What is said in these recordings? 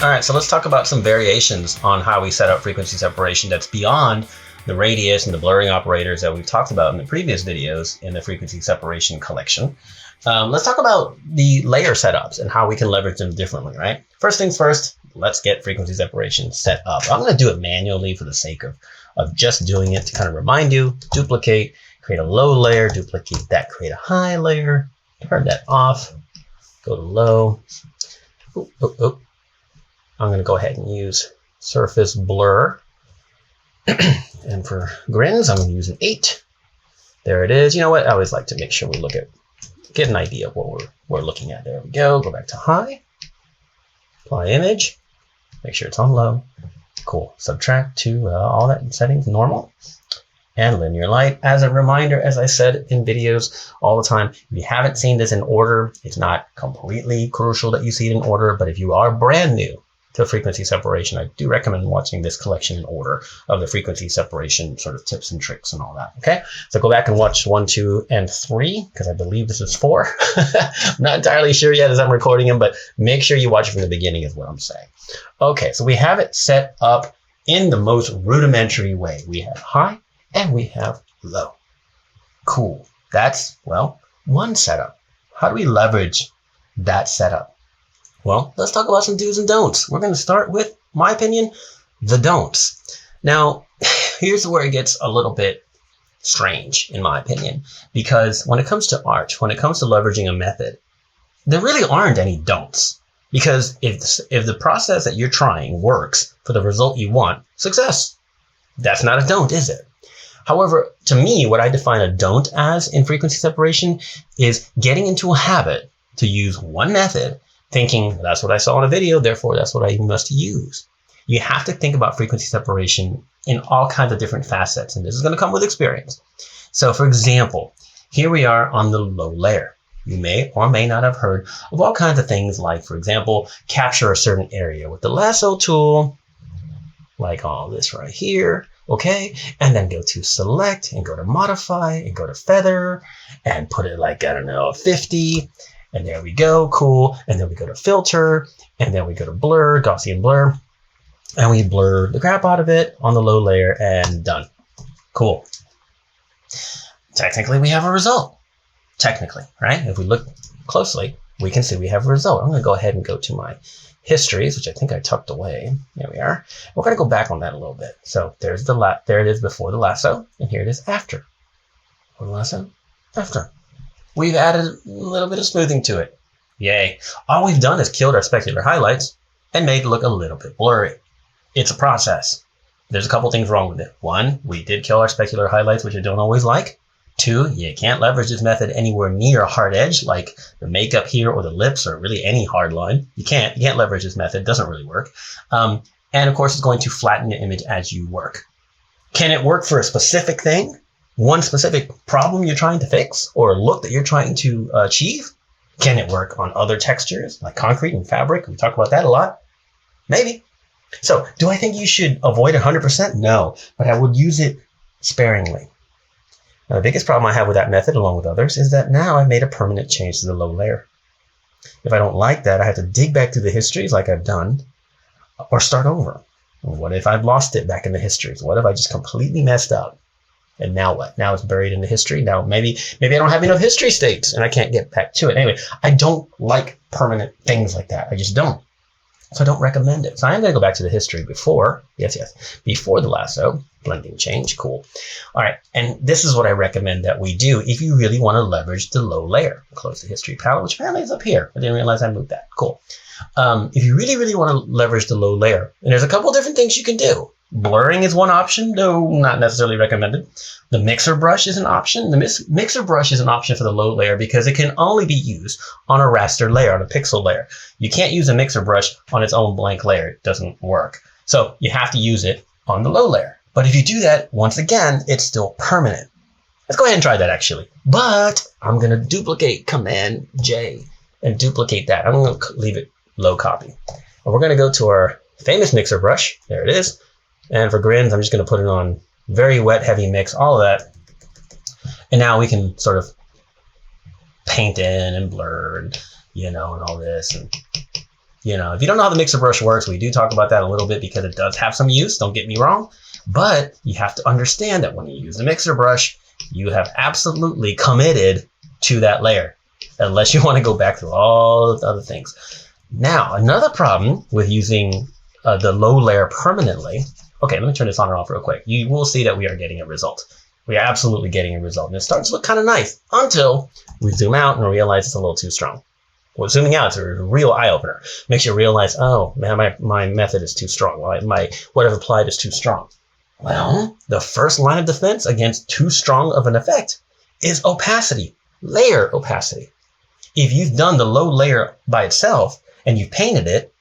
All right, so let's talk about some variations on how we set up frequency separation that's beyond the radius and the blurring operators that we've talked about in the previous videos in the frequency separation collection. Let's talk about the layer setups and how we can leverage them differently, right? First things first, let's get frequency separation set up. I'm going to do it manually for the sake of just doing it to kind of remind you. Duplicate, create a low layer, duplicate that, create a high layer, turn that off, go to low. Oop, oop, oop. I'm going to go ahead and use surface blur. And for grins, I'm going to use an 8. There it is. You know what? I always like to make sure we get an idea of what we're looking at. There we go. Go back to high. Apply image. Make sure it's on low. Cool. Subtract to all that settings normal. And linear light. As a reminder, as I said in videos all the time, if you haven't seen this in order, it's not completely crucial that you see it in order. But if you are brand new to frequency separation, I do recommend watching this collection in order of the frequency separation sort of tips and tricks and all that. Okay, so go back and watch 1, 2, and 3 because I believe this is 4. I'm not entirely sure yet as I'm recording them, but make sure you watch it from the beginning is what I'm saying. Okay, so we have it set up in the most rudimentary way. We have high and we have low. Cool. That's, well, one setup. How do we leverage that setup? Well, let's talk about some do's and don'ts. We're going to start with, my opinion, the don'ts. Now, here's where it gets a little bit strange, in my opinion, because when it comes to art, when it comes to leveraging a method, there really aren't any don'ts. Because if the process that you're trying works for the result you want, success. That's not a don't, is it? However, to me, what I define a don't as in frequency separation is getting into a habit to use one method thinking that's what I saw in a video, therefore that's what I must use. You have to think about frequency separation in all kinds of different facets, and this is going to come with experience. So for example, here we are on the low layer. You may or may not have heard of all kinds of things like, for example, capture a certain area with the lasso tool, like all this right here, okay? And then go to select and go to modify and go to feather and put it like, I don't know, 50. And there we go, cool. And then we go to filter, and then we go to blur, Gaussian blur, and we blur the crap out of it on the low layer and done. Cool. Technically, we have a result. Technically, right? If we look closely, we can see we have a result. I'm going to go ahead and go to my histories, which I think I tucked away. There we are. We're going to go back on that a little bit. So there's there it is before the lasso, and here it is after. Before the lasso, after. We've added a little bit of smoothing to it. Yay. All we've done is killed our specular highlights and made it look a little bit blurry. It's a process. There's a couple things wrong with it. 1, we did kill our specular highlights, which I don't always like. 2, you can't leverage this method anywhere near a hard edge like the makeup here or the lips or really any hard line. You can't leverage this method. It doesn't really work. And of course, it's going to flatten your image as you work. Can it work for a specific thing? One specific problem you're trying to fix or look that you're trying to achieve? Can it work on other textures like concrete and fabric? We talk about that a lot. Maybe. So do I think you should avoid 100%? No, but I would use it sparingly. Now, the biggest problem I have with that method, along with others, is that now I've made a permanent change to the low layer. If I don't like that, I have to dig back through the histories like I've done or start over. What if I've lost it back in the histories? What if I just completely messed up? And now what? Now it's buried in the history. Now maybe I don't have enough history states and I can't get back to it. Anyway, I don't like permanent things like that. I just don't. So I don't recommend it. So I'm going to go back to the history before. Before the lasso. Blending change. Cool. All right. And this is what I recommend that we do if you really want to leverage the low layer. Close the history palette, which apparently is up here. I didn't realize I moved that. Cool. If you really want to leverage the low layer, and there's a couple different things you can do. Blurring is one option, though not necessarily recommended. The mixer brush is an option. The mixer brush is an option for the low layer because it can only be used on a raster layer, on a pixel layer. You can't use a mixer brush on its own blank layer. It doesn't work. So you have to use it on the low layer. But if you do that, once again, it's still permanent. Let's go ahead and try that actually. But I'm going to duplicate Command J and duplicate that. I'm going to leave it low copy. And we're going to go to our famous mixer brush. There it is. And for grins, I'm just going to put it on very wet, heavy mix, all of that. And now we can sort of paint in and blur and, and all this. And, if you don't know how the mixer brush works, we do talk about that a little bit because it does have some use. Don't get me wrong. But you have to understand that when you use the mixer brush, you have absolutely committed to that layer, unless you want to go back through all the other things. Now, another problem with using the low layer permanently. Okay, let me turn this on or off real quick. You will see that we are getting a result. We are absolutely getting a result. And it starts to look kind of nice until we zoom out and realize it's a little too strong. Well, zooming out is a real eye-opener. Makes you realize, oh, man, my method is too strong. What I've applied is too strong. Well, the first line of defense against too strong of an effect is opacity, layer opacity. If you've done the low layer by itself and you've painted it,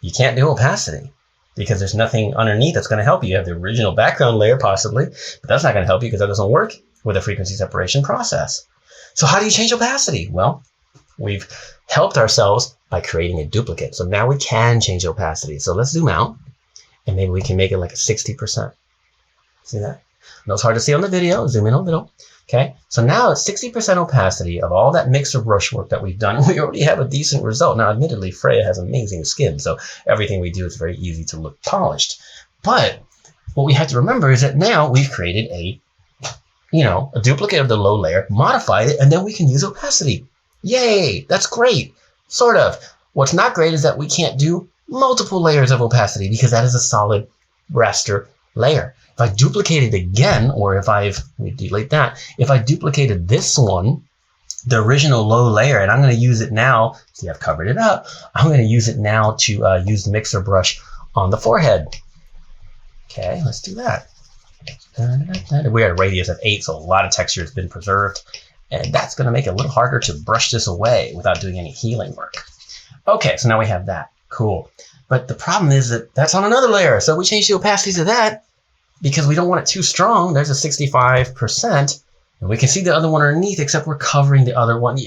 you can't do opacity because there's nothing underneath that's going to help you. You have the original background layer possibly, but that's not going to help you because that doesn't work with a frequency separation process. So how do you change opacity? Well, we've helped ourselves by creating a duplicate. So now we can change opacity. So let's zoom out and maybe we can make it like a 60%. See that? I know it's hard to see on the video. Zoom in a little. Okay, so now it's 60% opacity of all that mixer brush work that we've done. We already have a decent result. Now, admittedly, Freya has amazing skin, so everything we do is very easy to look polished. But what we have to remember is that now we've created a duplicate of the low layer, modified it, and then we can use opacity. Yay, that's great, sort of. What's not great is that we can't do multiple layers of opacity because that is a solid raster layer. If I duplicate it again, or if let me delete that. If I duplicated this one, the original low layer, and I'm going to use it now, see I've covered it up, I'm going to use it now to use the mixer brush on the forehead. Okay, let's do that. We're at a radius of 8, so a lot of texture has been preserved, and that's going to make it a little harder to brush this away without doing any healing work. Okay, so now we have that. Cool. But the problem is that that's on another layer, so we change the opacity to that. Because we don't want it too strong, there's a 65%, and we can see the other one underneath, except we're covering the other one.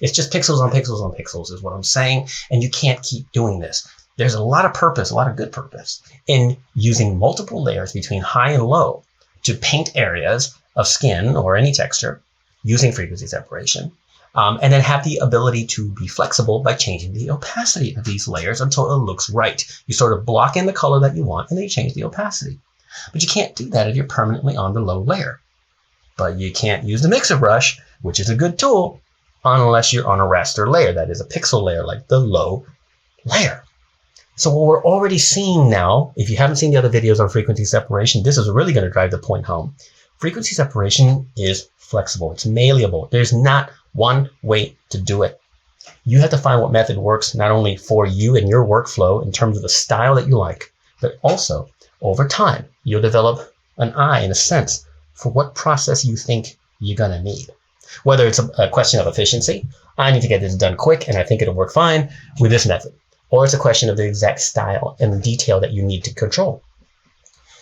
It's just pixels on pixels on pixels is what I'm saying, and you can't keep doing this. There's a lot of purpose, a lot of good purpose, in using multiple layers between high and low to paint areas of skin or any texture using frequency separation, and then have the ability to be flexible by changing the opacity of these layers until it looks right. You sort of block in the color that you want, and then you change the opacity. But you can't do that if you're permanently on the low layer. But you can't use the mixer brush, which is a good tool, unless you're on a raster layer, that is a pixel layer, like the low layer. So what we're already seeing now, if you haven't seen the other videos on frequency separation, this is really going to drive the point home. Frequency separation is flexible. It's malleable. There's not one way to do it. You have to find what method works not only for you and your workflow in terms of the style that you like, but also over time, you'll develop an eye and a sense for what process you think you're going to need. Whether it's a question of efficiency, I need to get this done quick and I think it'll work fine with this method. Or it's a question of the exact style and the detail that you need to control.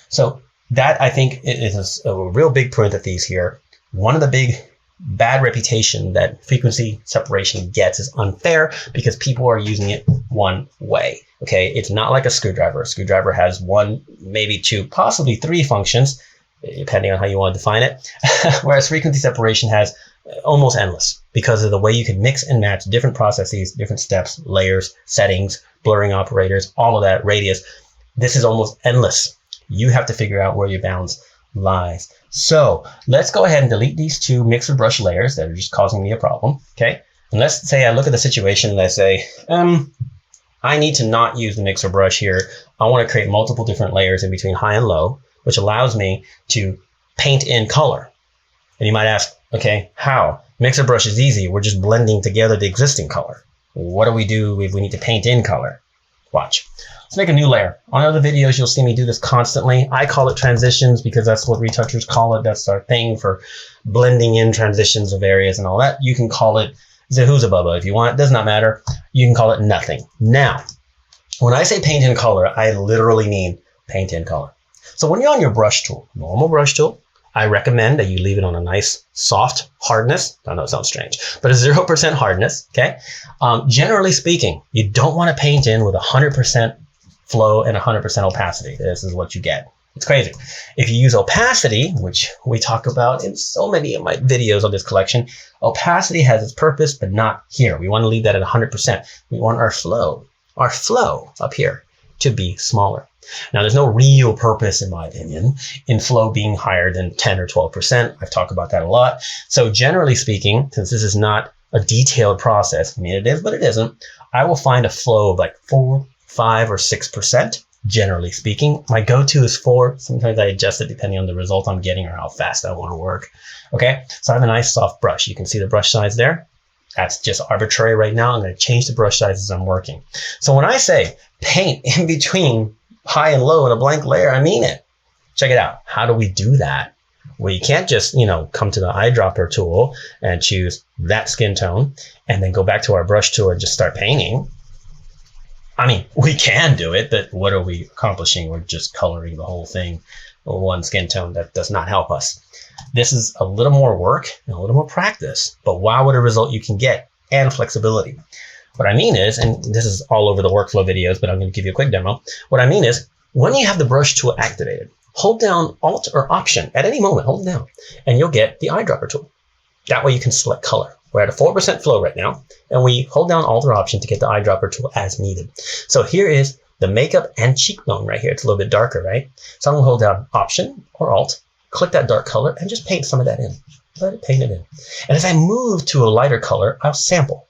So that, I think, is a real big parenthesis here. One of the big bad reputation that frequency separation gets is unfair because people are using it one way. Okay, it's not like a screwdriver. A screwdriver has 1, maybe 2, possibly 3 functions, depending on how you want to define it. Whereas frequency separation has almost endless because of the way you can mix and match different processes, different steps, layers, settings, blurring operators, all of that, radius. This is almost endless. You have to figure out where your balance lies. So let's go ahead and delete these 2 mixer brush layers that are just causing me a problem. Okay, and let's say I look at the situation and I say, I need to not use the mixer brush here. I want to create multiple different layers in between high and low, which allows me to paint in color. And you might ask, okay, how? Mixer brush is easy. We're just blending together the existing color. What do we do if we need to paint in color? Watch. Let's make a new layer. On other videos, you'll see me do this constantly. I call it transitions because that's what retouchers call it. That's our thing for blending in transitions of areas and all that. You can call it Zahuzabubba if you want. It does not matter. You can call it nothing. Now, when I say paint in color, I literally mean paint in color. So when you're on your brush tool, normal brush tool, I recommend that you leave it on a nice soft hardness. I know it sounds strange, but a 0% hardness, okay? Generally speaking, you don't want to paint in with 100% flow and 100% opacity. This is what you get. It's crazy. If you use opacity, which we talk about in so many of my videos on this collection, opacity has its purpose, but not here. We want to leave that at 100%. We want our flow up here to be smaller. Now, there's no real purpose, in my opinion, in flow being higher than 10 or 12%. I've talked about that a lot. So generally speaking, since this is not a detailed process, I mean, it is, but it isn't, I will find a flow of like 4, 5, or 6%. Generally speaking, my go-to is 4. Sometimes I adjust it depending on the result I'm getting or how fast I want to work. Okay, so I have a nice soft brush. You can see the brush size there. That's just arbitrary right now. I'm going to change the brush size as I'm working. So when I say paint in between high and low in a blank layer, I mean it. Check it out. How do we do that? Well, you can't just, come to the eyedropper tool and choose that skin tone and then go back to our brush tool and just start painting. I mean, we can do it, but what are we accomplishing? We're just coloring the whole thing with one skin tone. That does not help us. This is a little more work and a little more practice, but wow, what a result you can get, and flexibility. What I mean is, and this is all over the workflow videos, but I'm going to give you a quick demo. What I mean is, when you have the brush tool activated, hold down Alt or Option at any moment, hold it down, and you'll get the eyedropper tool. That way you can select color. We're at a 4% flow right now, and we hold down Alt or Option to get the eyedropper tool as needed. So here is the makeup and cheekbone right here. It's a little bit darker, right? So I'm going to hold down Option or Alt, click that dark color, and just paint some of that in. Let it paint it in. And as I move to a lighter color, I'll sample.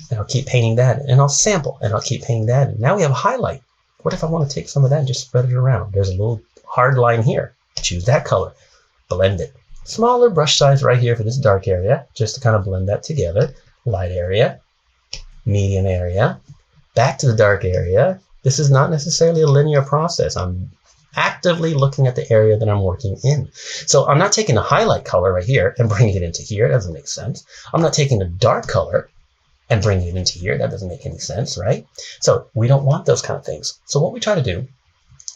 And I'll keep painting that, and I'll sample, and I'll keep painting that. And now we have a highlight. What if I want to take some of that and just spread it around? There's a little hard line here. Choose that color. Blend it. Smaller brush size right here for this dark area, just to kind of blend that together. Light area, medium area, back to the dark area. This is not necessarily a linear process. I'm actively looking at the area that I'm working in. So I'm not taking the highlight color right here and bringing it into here. It doesn't make sense. I'm not taking the dark color and bringing it into here. That doesn't make any sense, right? So we don't want those kind of things. So what we try to do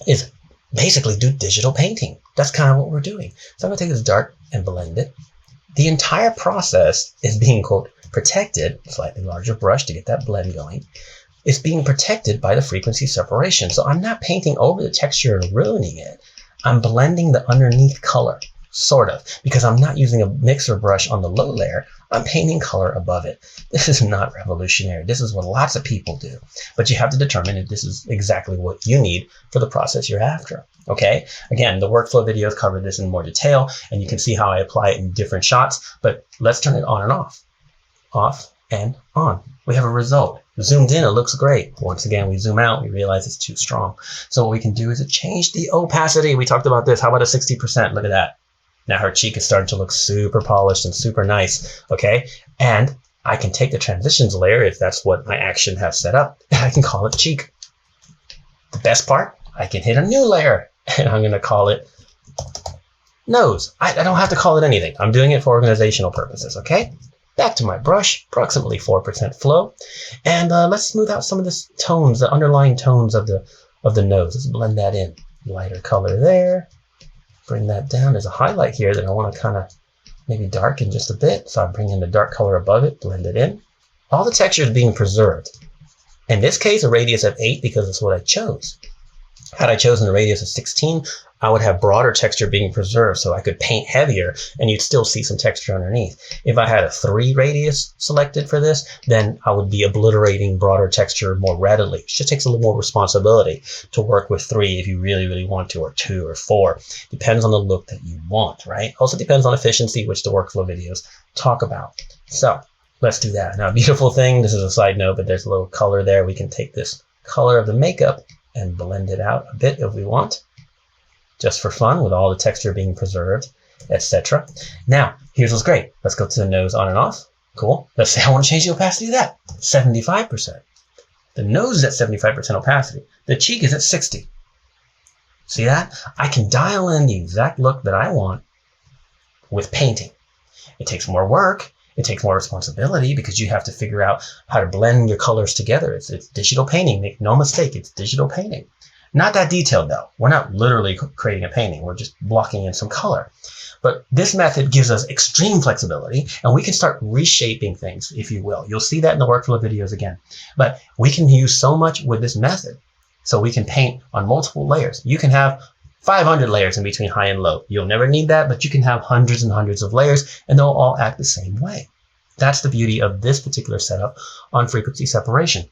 is basically do digital painting. That's kind of what we're doing. So I'm going to take this dark and blend it. The entire process is being, quote, protected, slightly larger brush to get that blend going. It's being protected by the frequency separation. So I'm not painting over the texture and ruining it. I'm blending the underneath color, sort of, because I'm not using a mixer brush on the low layer. I'm painting color above it. This is not revolutionary. This is what lots of people do. But you have to determine if this is exactly what you need for the process you're after. Okay? Again, the workflow videos cover this in more detail, and you can see how I apply it in different shots. But let's turn it on and off. Off and on. We have a result. Zoomed in, it looks great. Once again, we zoom out, we realize it's too strong. So what we can do is change the opacity. We talked about this. How about a 60%? Look at that. Now her cheek is starting to look super polished and super nice, okay? And I can take the transitions layer, if that's what my action has set up, and I can call it cheek. The best part, I can hit a new layer, and I'm going to call it nose. I don't have to call it anything. I'm doing it for organizational purposes, okay? Back to my brush, approximately 4% flow. And let's smooth out some of the tones, the underlying tones of the nose. Let's blend that in. Lighter color there. Bring that down. There's a highlight here that I want to kind of maybe darken just a bit. So I'm bringing the dark color above it, blend it in. All the texture is being preserved. In this case, a radius of 8 because that's what I chose. Had I chosen a radius of 16, I would have broader texture being preserved, so I could paint heavier and you'd still see some texture underneath. If I had a 3 radius selected for this, then I would be obliterating broader texture more readily. It just takes a little more responsibility to work with 3 if you really, really want to, or 2 or 4. Depends on the look that you want, right? Also depends on efficiency, which the workflow videos talk about. So let's do that. Now, beautiful thing, this is a side note, but there's a little color there. We can take this color of the makeup and blend it out a bit if we want, just for fun, with all the texture being preserved, etc. Now, here's what's great. Let's go to the nose on and off. Cool. Let's say I want to change the opacity of that. 75%. The nose is at 75% opacity. The cheek is at 60. See that? I can dial in the exact look that I want with painting. It takes more work. It takes more responsibility because you have to figure out how to blend your colors together. It's digital painting. Make no mistake, it's digital painting. Not that detailed though. We're not literally creating a painting. We're just blocking in some color. But this method gives us extreme flexibility and we can start reshaping things, if you will. You'll see that in the workflow videos again. But we can use so much with this method. So we can paint on multiple layers. You can have 500 layers in between high and low. You'll never need that, but you can have hundreds and hundreds of layers and they'll all act the same way. That's the beauty of this particular setup on frequency separation.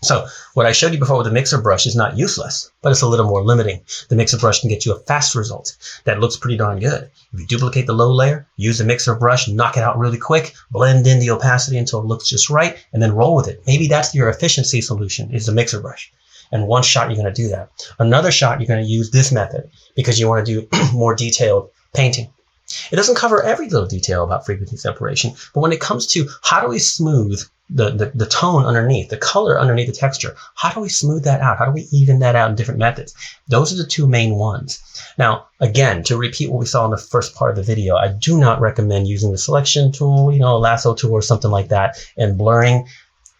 So what I showed you before with the mixer brush is not useless, but it's a little more limiting. The mixer brush can get you a fast result that looks pretty darn good. If you duplicate the low layer, use the mixer brush, knock it out really quick, blend in the opacity until it looks just right, and then roll with it. Maybe that's your efficiency solution, is the mixer brush. And one shot, you're going to do that. Another shot, you're going to use this method because you want to do more detailed painting. It doesn't cover every little detail about frequency separation, but when it comes to how do we smooth the tone underneath, the color underneath the texture, how do we smooth that out? How do we even that out in different methods? Those are the two main ones. Now, again, to repeat what we saw in the first part of the video, I do not recommend using the selection tool, a lasso tool or something like that, and blurring.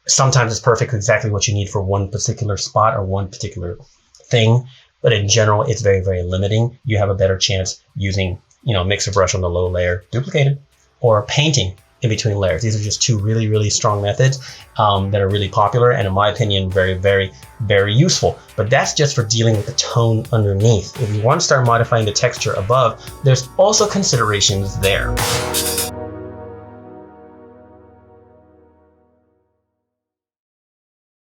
Sometimes it's perfect, exactly what you need for one particular spot or one particular thing. But in general, it's very, very limiting. You have a better chance using, mixer brush on the low layer, duplicated, or painting in between layers. These are just two really, really strong methods that are really popular and in my opinion, very, very, very useful. But that's just for dealing with the tone underneath. If you want to start modifying the texture above, there's also considerations there.